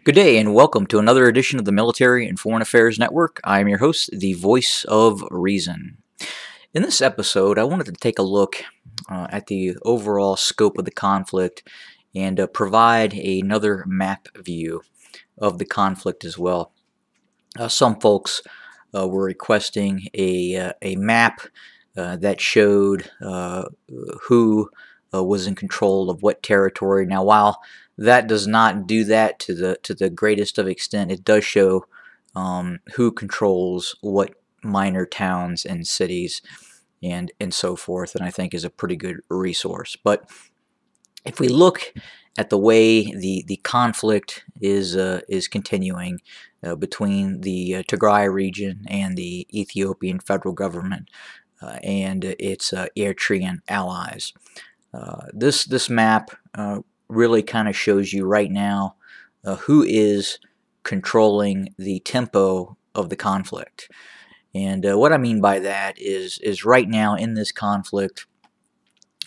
Good day and welcome to another edition of the Military and Foreign Affairs Network. I am your host, the Voice of Reason. In this episode, I wanted to take a look at the overall scope of the conflict and provide another map view of the conflict as well. Some folks were requesting a map that showed who was in control of what territory. Now, while that does not do that to the greatest of extent, it does show who controls what minor towns and cities and so forth, and I think is a pretty good resource. But if we look at the way the conflict is continuing between the Tigray region and the Ethiopian federal government and its Eritrean allies, this map really kind of shows you right now who is controlling the tempo of the conflict. And what I mean by that is right now in this conflict,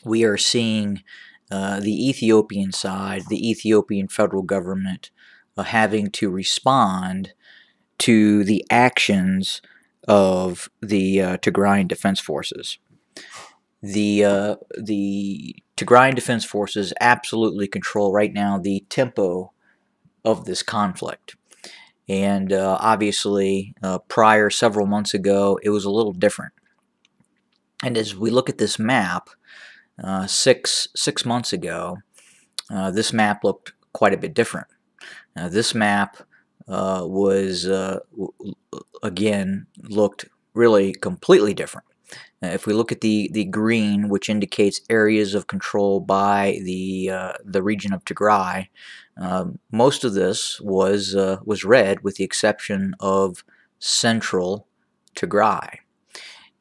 we are seeing the Ethiopian side, the Ethiopian federal government, having to respond to the actions of the Tigrayan Defense Forces. The Tigrayan Defense Forces absolutely control right now the tempo of this conflict. And obviously, prior, several months ago, it was a little different. And as we look at this map, six months ago, this map looked quite a bit different. This map was, again, looked really completely different. If we look at the green, which indicates areas of control by the region of Tigray, most of this was red, with the exception of central Tigray.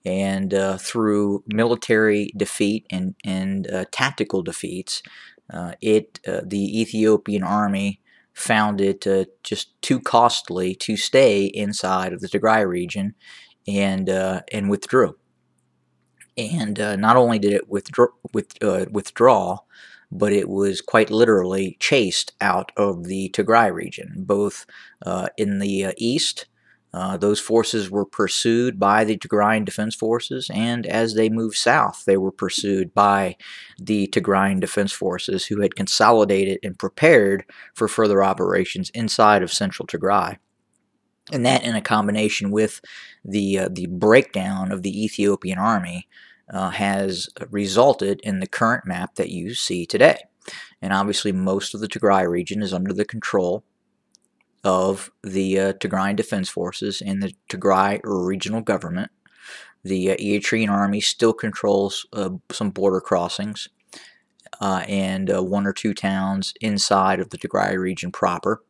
And through military defeat and tactical defeats, the Ethiopian army found it just too costly to stay inside of the Tigray region, and withdrew. And not only did it withdraw, but it was quite literally chased out of the Tigray region, both in the east. Those forces were pursued by the Tigrayan Defense Forces, and as they moved south, they were pursued by the Tigrayan Defense Forces, who had consolidated and prepared for further operations inside of central Tigray. And that, in a combination with the breakdown of the Ethiopian army, has resulted in the current map that you see today. And obviously, most of the Tigray region is under the control of the Tigrayan Defense Forces and the Tigray regional government. The Eritrean army still controls some border crossings and one or two towns inside of the Tigray region proper.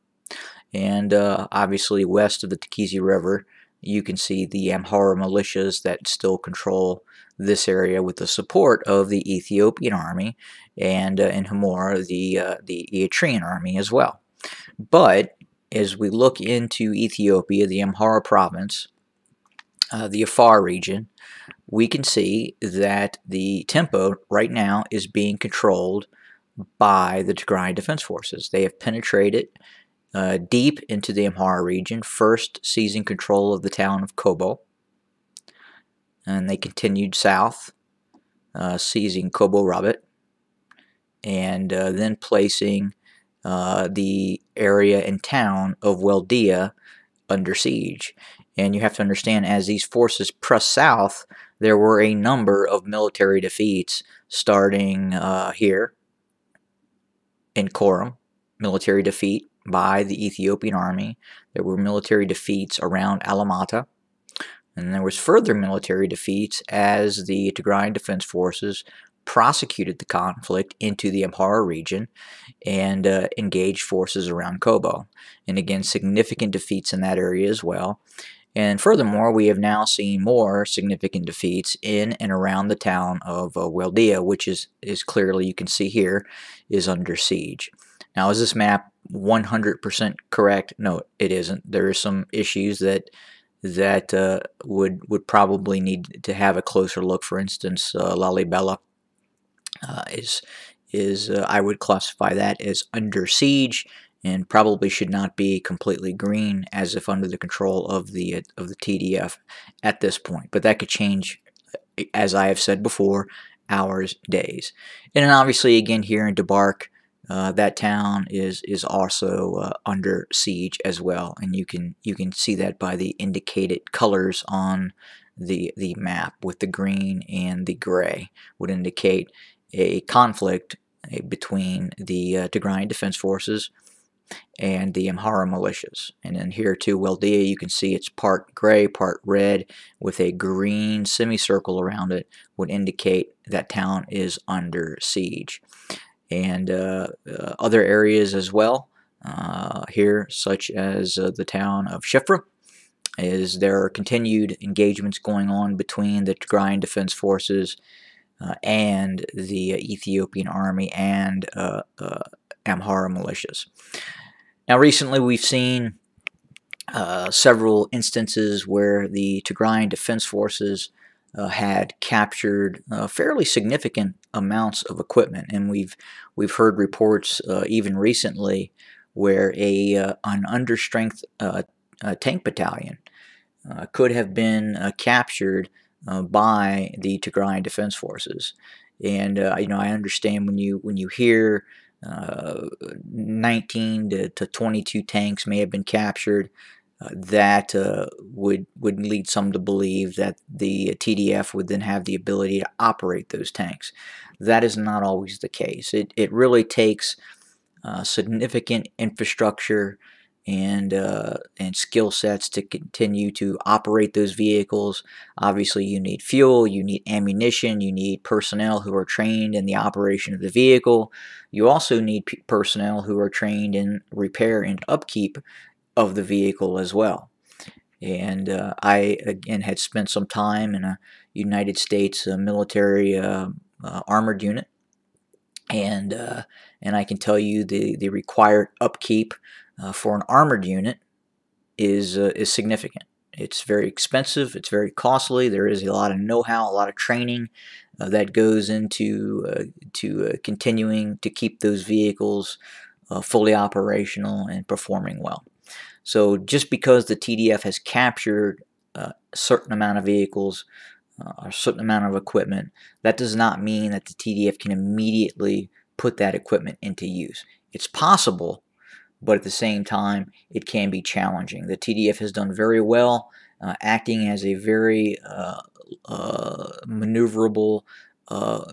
And obviously, west of the Tigray River, you can see the Amhara militias that still control this area with the support of the Ethiopian army, and in Hamora, the Eritrean army as well. But as we look into Ethiopia, the Amhara province, the Afar region, we can see that the tempo right now is being controlled by the Tigrayan Defense Forces. They have penetrated deep into the Amhara region, first seizing control of the town of Kobo, and they continued south, seizing Kobo Rabat, and then placing the area and town of Weldia under siege. And you have to understand, as these forces press south, there were a number of military defeats, starting here in Korum, military defeat by the Ethiopian army. There were military defeats around Alamata, and there was further military defeats as the Tigrayan Defense Forces prosecuted the conflict into the Amhara region and engaged forces around Kobo. And again, significant defeats in that area as well. And furthermore, we have now seen more significant defeats in and around the town of Weldia, which is clearly, you can see here, is under siege. Now, is this map 100% correct? No, it isn't. There are some issues that would probably need to have a closer look. For instance, Lalibela is I would classify that as under siege, and probably should not be completely green as if under the control of the TDF at this point. But that could change, as I have said before, hours, days. And then obviously again here in Debark, that town is also under siege as well, and you can see that by the indicated colors on the map, with the green and the gray would indicate a conflict between the Tigrayan Defense Forces and the Amhara militias. And then here too, Waldea, you can see it's part gray, part red, with a green semicircle around it, would indicate that town is under siege. And other areas as well here, such as the town of Shifra, is there are continued engagements going on between the Tigrayan Defense Forces and the Ethiopian Army and Amhara militias. Now, recently we've seen several instances where the Tigrayan Defense Forces had captured fairly significant amounts of equipment, and we've heard reports even recently where an understrength tank battalion could have been captured by the Tigrayan Defense Forces. And I understand when you hear 19 to 22 tanks may have been captured, that would lead some to believe that the TDF would then have the ability to operate those tanks. That is not always the case. It really takes significant infrastructure and skill sets to continue to operate those vehicles. Obviously, you need fuel, you need ammunition, you need personnel who are trained in the operation of the vehicle. You also need personnel who are trained in repair and upkeep of the vehicle as well. And I again had spent some time in a United States military armored unit, and I can tell you the required upkeep for an armored unit is significant. It's very expensive. It's very costly. There is a lot of know-how, a lot of training that goes into continuing to keep those vehicles fully operational and performing well. So just because the TDF has captured a certain amount of vehicles, a certain amount of equipment, that does not mean that the TDF can immediately put that equipment into use. It's possible, but at the same time, it can be challenging. The TDF has done very well, acting as a very maneuverable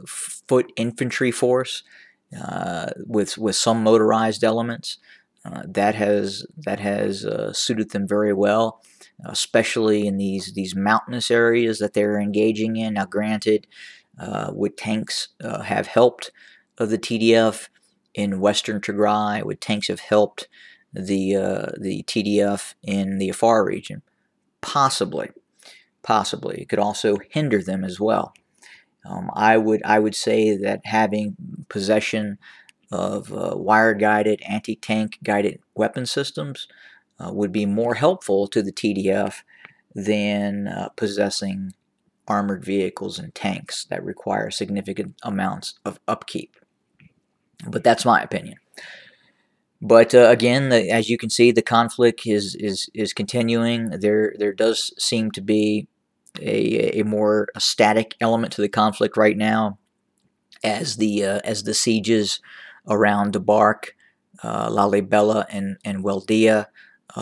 foot infantry force with some motorized elements. That has suited them very well, especially in these mountainous areas that they're engaging in. Now, granted, would tanks have helped the TDF in Western Tigray? Would tanks have helped the TDF in the Afar region? Possibly. It could also hinder them as well. I would say that having possession of wire-guided, anti-tank guided weapon systems would be more helpful to the TDF than possessing armored vehicles and tanks that require significant amounts of upkeep. But that's my opinion. But again, as you can see, the conflict is continuing. There does seem to be a more static element to the conflict right now, as the sieges around Debark, Lalibela, and Waldea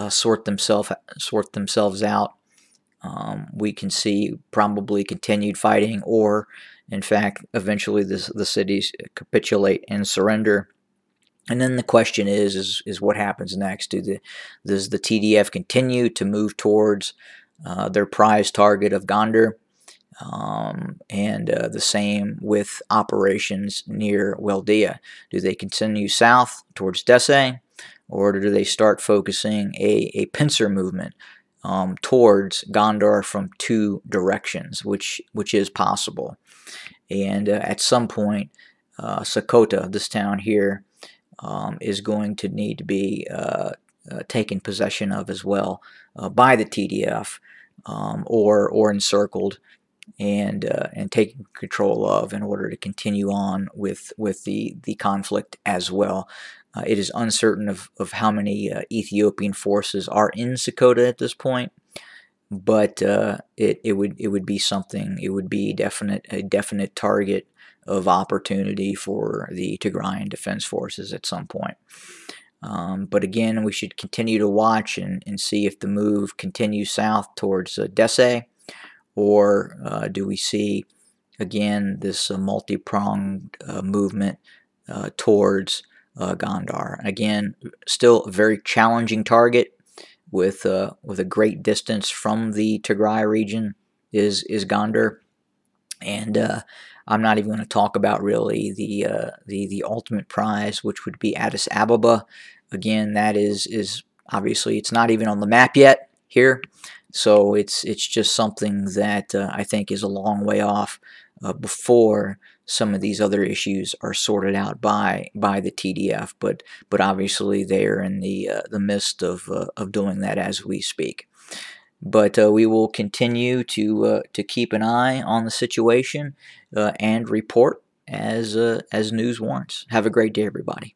sort themselves out. We can see probably continued fighting, or in fact, eventually the cities capitulate and surrender. And then the question is what happens next? Does the TDF continue to move towards their prize target of Gondar? And the same with operations near Waldea. Do they continue south towards Dese, or do they start focusing a pincer movement towards Gondar from two directions, which is possible? And at some point, Sakota, this town here, is going to need to be taken possession of as well by the TDF, or encircled and taking control of, in order to continue on with the conflict as well. It is uncertain of how many Ethiopian forces are in Sakota at this point, but it would be something. It would be a definite target of opportunity for the Tigrayan Defense Forces at some point. But again, we should continue to watch and see if the move continues south towards Dese, or do we see again this multi-pronged movement towards Gondar. Again, still a very challenging target with a great distance from the Tigray region is Gondar, and I'm not even going to talk about really the ultimate prize, which would be Addis Ababa. Again, that is obviously it's not even on the map yet here, so it's just something that I think is a long way off before some of these other issues are sorted out by the TDF. But obviously they are in the midst of doing that as we speak. But we will continue to keep an eye on the situation and report as news warrants. Have a great day, everybody.